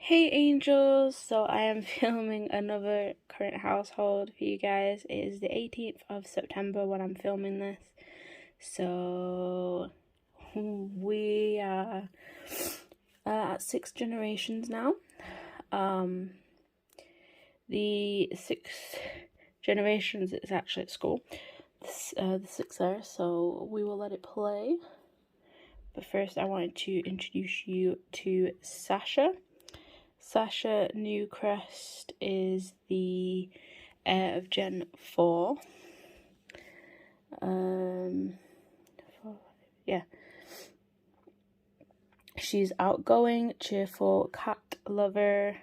Hey angels, so I am filming another current household for you guys. It is the 18th of September when I'm filming this. So we are at 6 generations now. The 6 generations is actually at school. The 6 there, so we will let it play. But first I wanted to introduce you to Sasha. Sasha Newcrest is the heir of Gen 4. Yeah. She's outgoing, cheerful, cat lover,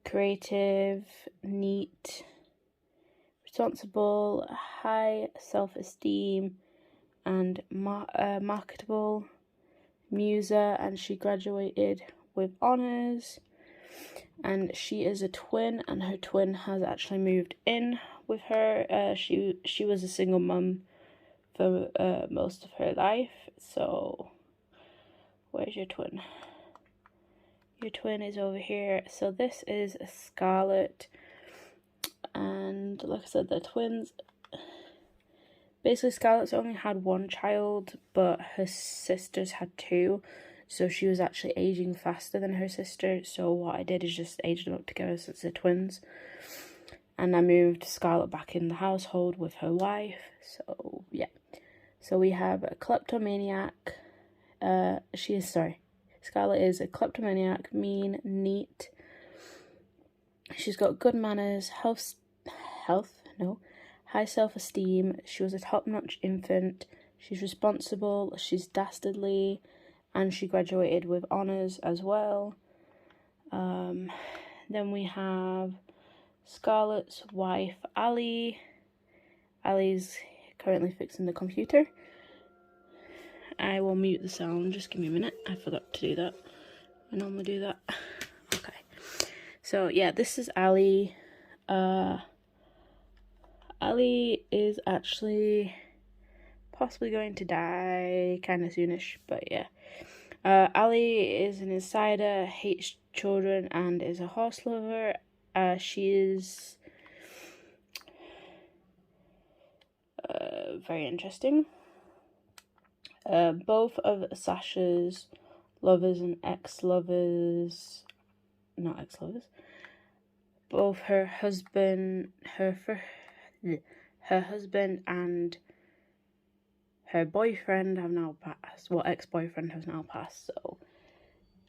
creative, neat, responsible, high self-esteem, and marketable, muser, and she graduated with honours. And she is a twin, and her twin has actually moved in with her. She was a single mum for most of her life. So where's your twin? Your twin is over here. So this is Scarlett, and like I said, they're twins. Basically, Scarlett's only had one child, but her sisters had 2. So she was actually aging faster than her sister. So what I did is just age them up together since they're twins. And I moved Scarlett back in the household with her wife. So yeah. So we have a kleptomaniac. Scarlett is a kleptomaniac, mean, neat. She's got good manners, high self-esteem. She was a top-notch infant. She's responsible. She's dastardly. And she graduated with honours as well. Then we have Scarlett's wife, Ali. Ali's currently fixing the computer. I will mute the sound, just give me a minute. I forgot to do that. I normally do that. Okay. So yeah, this is Ali. Ali is actually possibly going to die kind of soonish, but yeah. Ali is an insider, hates children, and is a horse lover. She is very interesting. Both of Sasha's lovers and ex-lovers, not ex-lovers, both her husband and her boyfriend have now passed. Well, ex-boyfriend has now passed, so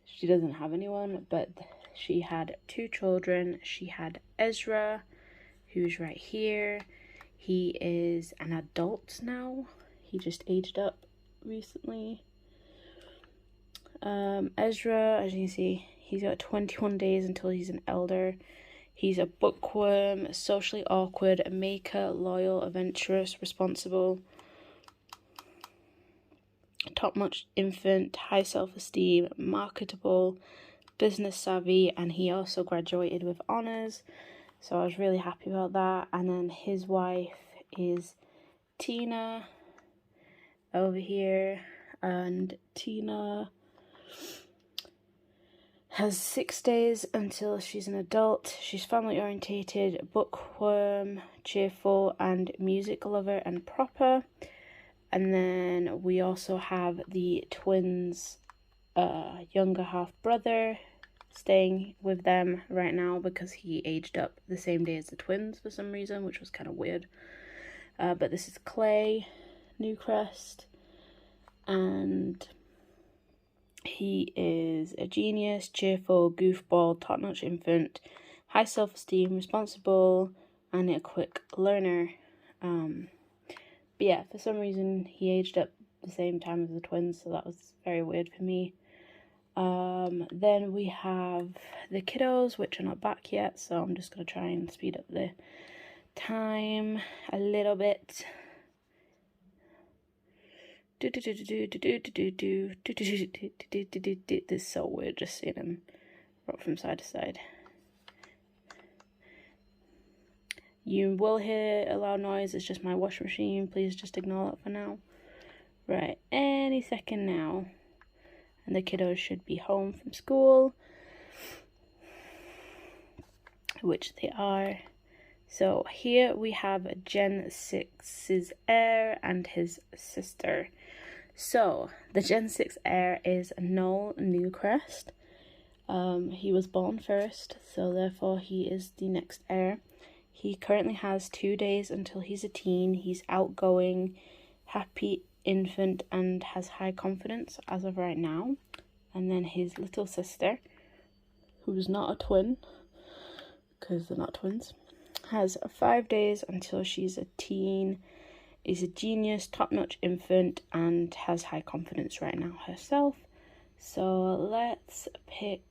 she doesn't have anyone, but she had 2 children. She had Ezra, who's right here. He is an adult now. He just aged up recently. Ezra, as you can see, he's got 21 days until he's an elder. He's a bookworm, socially awkward, maker, loyal, adventurous, responsible, top-notch infant, high self-esteem, marketable, business savvy, and he also graduated with honours. So I was really happy about that. And then his wife is Tina over here, and Tina has 6 days until she's an adult. She's family orientated, bookworm, cheerful, and music lover and proper. And then we also have the twins' younger half brother staying with them right now because he aged up the same day as the twins for some reason, which was kind of weird. But this is Clay Newcrest, and he is a genius, cheerful, goofball, top-notch infant, high self-esteem, responsible, and a quick learner. But yeah, for some reason he aged up the same time as the twins, so that was very weird for me. Then we have the kiddos, which are not back yet, so I'm just going to try and speed up the time a little bit. This is so weird just seeing him rock from side to side. You will hear a loud noise, it's just my washing machine. Please just ignore that for now. Right, any second now. And the kiddos should be home from school. which they are. So here we have Gen 6's heir and his sister. So the Gen 6 heir is Noel Newcrest. He was born first, so therefore he is the next heir. He currently has 2 days until he's a teen. He's outgoing, happy infant, and has high confidence as of right now. And then his little sister, who's not a twin, because they're not twins, has 5 days until she's a teen, is a genius, top-notch infant, and has high confidence right now herself. So let's pick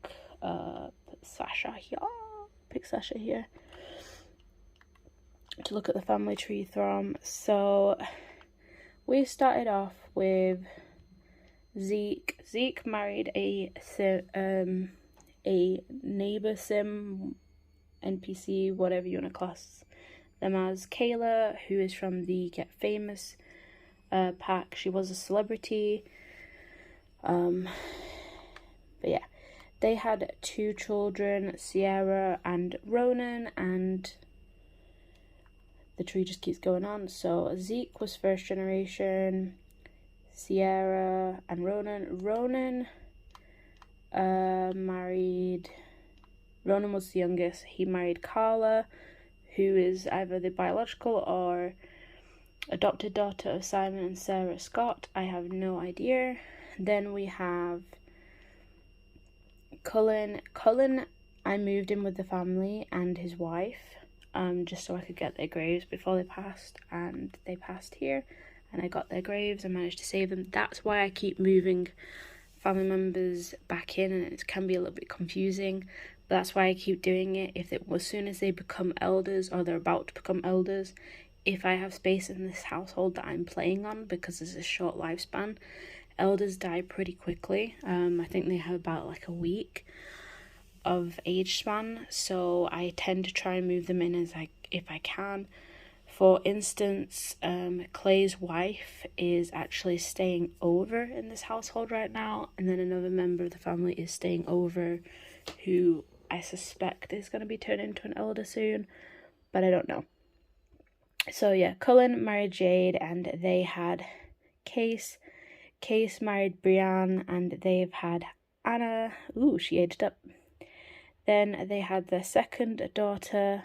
Sasha here. Pick Sasha here to look at the family tree from. So we started off with Zeke. Zeke married a neighbor sim, NPC, whatever you want to class them as, Kayla, who is from the Get Famous pack. She was a celebrity. But yeah, they had 2 children, Sierra and Ronan, and the tree just keeps going on. So Zeke was first generation, Sierra and Ronan Ronan was the youngest. He married Carla, who is either the biological or adopted daughter of Simon and Sarah Scott. I have no idea. Then we have Cullen. I moved in with the family and his wife, just so I could get their graves before they passed, and they passed here, and I got their graves and managed to save them. That's why I keep moving family members back in, and it can be a little bit confusing. But that's why I keep doing it. As soon as they become elders, or they're about to become elders, if I have space in this household that I'm playing on, because there's a short lifespan, elders die pretty quickly. I think they have about like a week of age span, so I tend to try and move them in if I can. For instance, Clay's wife is actually staying over in this household right now, and then another member of the family is staying over, who I suspect is going to be turned into an elder soon, but I don't know. So yeah, Cullen married Jade, and they had Case. Case married Brianne, and they've had Anna. Ooh, she aged up. Then they had their second daughter,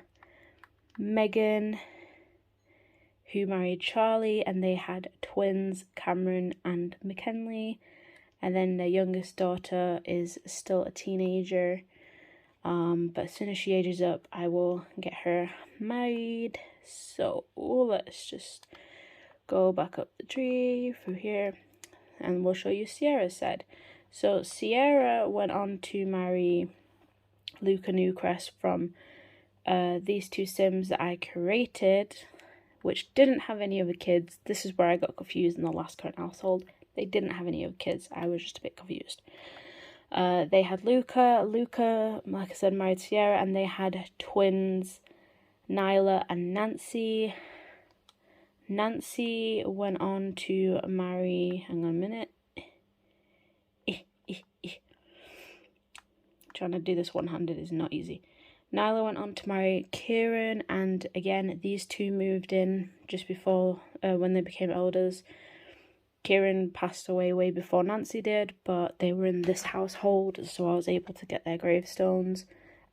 Megan, who married Charlie, and they had twins, Cameron and McKinley. And then their youngest daughter is still a teenager, but as soon as she ages up, I will get her married. So let's just go back up the tree through here, and we'll show you Sierra's side. So Sierra went on to marry Luca Newcrest from these 2 sims that I created, which didn't have any other kids. This is where I got confused in the last current household. They didn't have any other kids. I was just a bit confused. They had Luca. Luca, like I said, married Sierra, and they had twins, Nyla and Nancy. Nancy went on to marry, hang on a minute. Trying to do this one-handed is not easy. Nyla went on to marry Kieran, and again, these 2 moved in just before, when they became elders. Kieran passed away way before Nancy did, but they were in this household, so I was able to get their gravestones.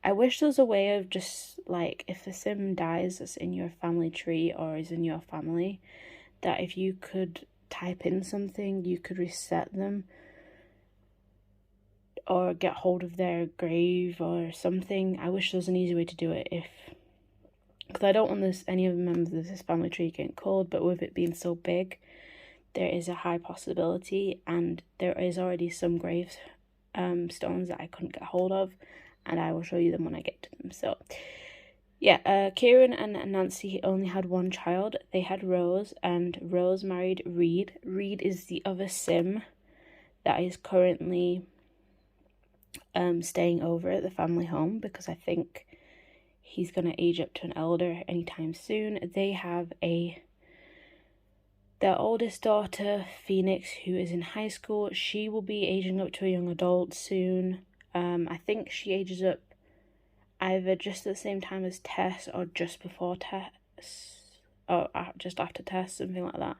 I wish there was a way of just, like, if the sim dies that's in your family tree or is in your family, that if you could type in something, you could reset them or get hold of their grave or something. I wish there was an easy way to do it, because I don't want any of the members of this family tree getting cold, but with it being so big, there is a high possibility, and there is already some grave stones that I couldn't get hold of, and I will show you them when I get to them. So yeah, Kieran and Nancy only had 1 child. They had Rose, and Rose married Reed. Reed is the other sim that is currently staying over at the family home, because I think he's going to age up to an elder anytime soon. They have their oldest daughter, Phoenix, who is in high school. She will be aging up to a young adult soon. I think she ages up either just at the same time as Tess or just before Tess, or just after Tess, something like that.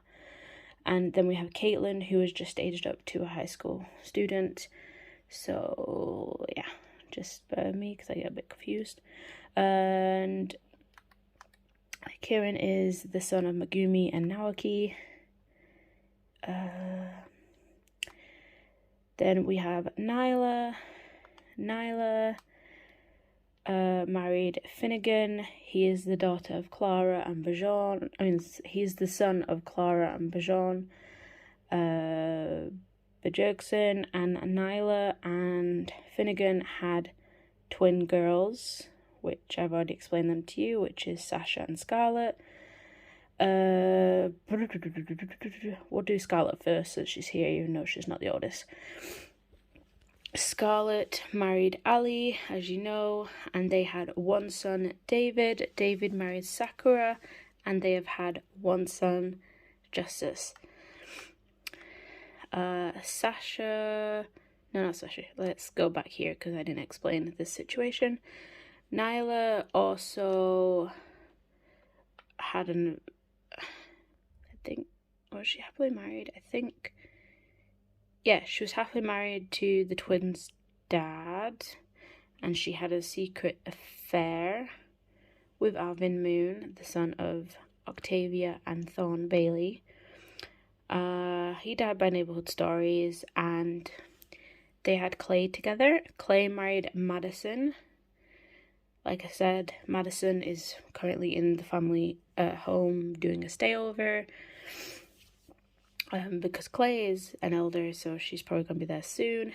And then we have Caitlin, who has just aged up to a high school student. So yeah, just bear with me because I get a bit confused. And Kieran is the son of Megumi and Naoki. Then we have Nyla. Nyla married Finnegan. He is the daughter of Clara and Bajon. He's the son of Clara and Bajon Bjergsen. And Nyla and Finnegan had twin girls, which I've already explained them to you, which is Sasha and Scarlett. We'll do Scarlett first, so she's here, even though she's not the oldest. Scarlett married Ali, as you know, and they had one son, David. David married Sakura, and they have had one son, Justice. Sasha... No, not Sasha. Let's go back here because I didn't explain this situation. Nyla also had was she happily married? I think... Yeah, she was happily married to the twins' dad, and she had a secret affair with Alvin Moon, the son of Octavia and Thorne Bailey. He died by Neighborhood Stories, and they had Clay together. Clay married Madison. Like I said, Madison is currently in the family home doing a stayover. Because Clay is an elder, so she's probably going to be there soon.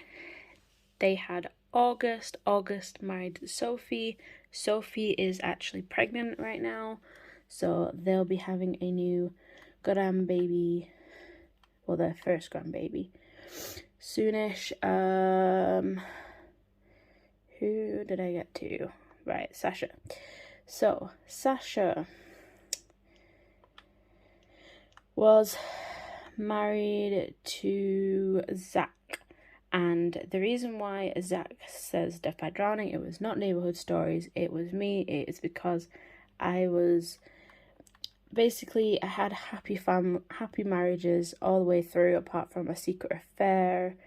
They had August. August married Sophie. Sophie is actually pregnant right now, so they'll be having a new grandbaby, well, their first grandbaby, soonish. Who did I get to? Right, Sasha. So, Sasha was married to Zach, and the reason why Zach says death by drowning, it was not Neighborhood Stories, it was me. It is because I had happy marriages all the way through, apart from a secret affair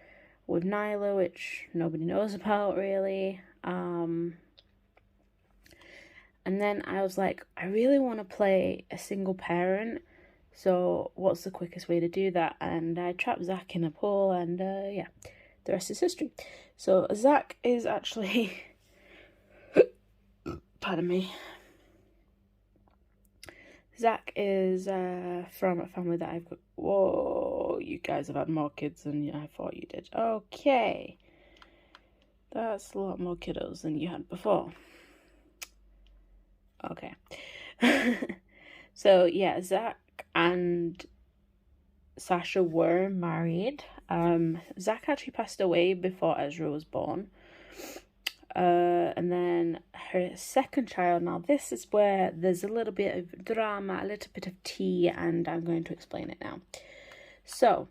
with Nyla, which nobody knows about really. And then I was like, I really want to play a single parent. So what's the quickest way to do that? And I trapped Zach in a pool, and yeah, the rest is history. So Zach is actually, pardon me. Zach is from a family that I've got. Whoa, you guys have had more kids than I thought you did. Okay, that's a lot more kiddos than you had before. Okay. So yeah, Zach and Sasha were married. Zach actually passed away before Ezra was born. And then her second child, now this is where there's a little bit of drama, a little bit of tea, and I'm going to explain it now. So,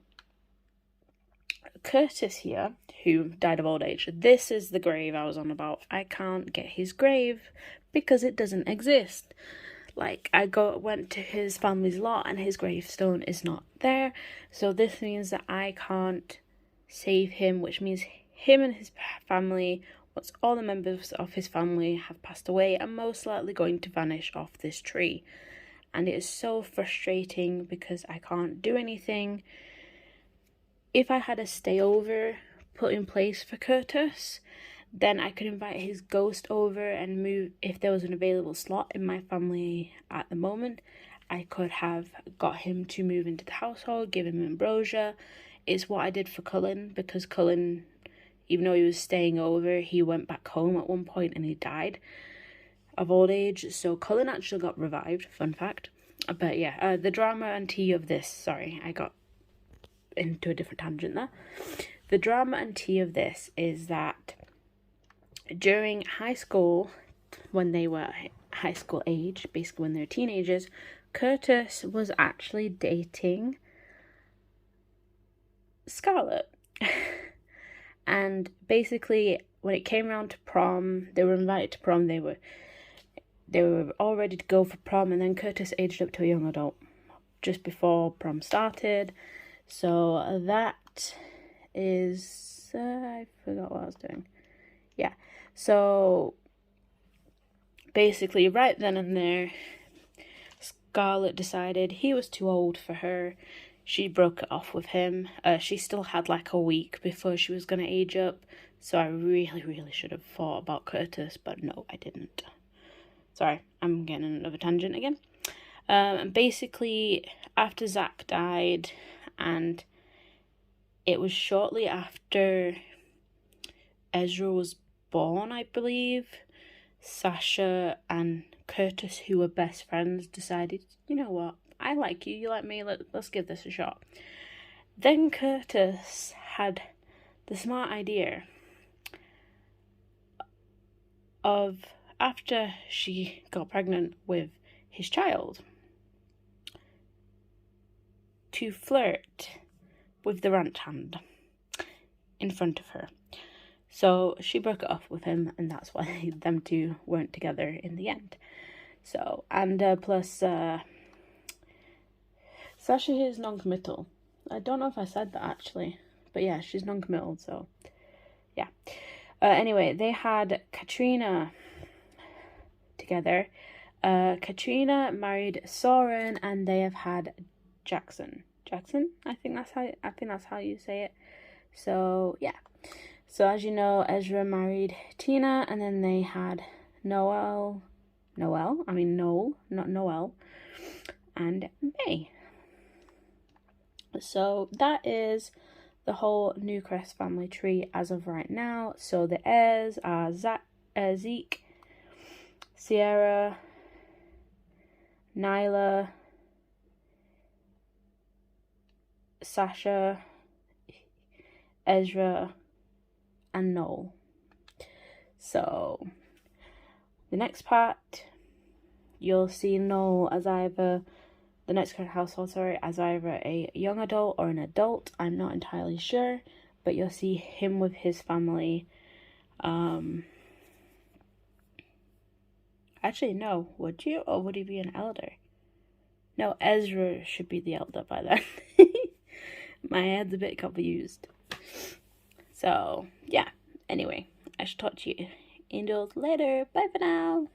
Curtis here, who died of old age, this is the grave I was on about. I can't get his grave because it doesn't exist. Like, I went to his family's lot and his gravestone is not there. So this means that I can't save him, which means him and his family, once all the members of his family have passed away, are most likely going to vanish off this tree. And it is so frustrating because I can't do anything. If I had a stayover put in place for Curtis, then I could invite his ghost over and move. If there was an available slot in my family at the moment, I could have got him to move into the household, give him ambrosia. It's what I did for Cullen, because Cullen, even though he was staying over, he went back home at one point and he died of old age. So Cullen actually got revived, fun fact. But yeah, the drama and tea of this, sorry, I got into a different tangent there. The drama and tea of this is that during high school, when they were high school age, basically when they were teenagers, Curtis was actually dating Scarlett. And basically, when it came around to prom, they were invited to prom. They were all ready to go for prom, and then Curtis aged up to a young adult just before prom started. So that is I forgot what I was doing. Yeah. So basically, right then and there, Scarlett decided he was too old for her. She broke it off with him. She still had like a week before she was going to age up. So I really, really should have thought about Curtis, but no, I didn't. Sorry, I'm getting another tangent again. And basically, after Zach died, and it was shortly after Ezra was born, I believe, Sasha and Curtis, who were best friends, decided, you know what, I like you, you like me, let's give this a shot. Then Curtis had the smart idea of, after she got pregnant with his child, to flirt with the ranch hand in front of her. So she broke it off with him, and that's why them two weren't together in the end. So, and plus, Sasha is non-committal. I don't know if I said that actually, but yeah, she's non-committal, so yeah. Anyway, they had Katrina together. Katrina married Soren, and they have had Jackson. I think that's how you say it. So yeah. So as you know, Ezra married Tina, and then they had Noel, not Noel, and May. So that is the whole Newcrest family tree as of right now. So the heirs are Zeke, Sierra, Nyla, Sasha, Ezra, and Noel. So the next part, you'll see Noel as either the next household, as either a young adult or an adult. I'm not entirely sure, but you'll see him with his family. Actually, no. Would you, or would he be an elder? No, Ezra should be the elder by then. My head's a bit confused. So, yeah. Anyway, I shall talk to you indoors later. Bye for now.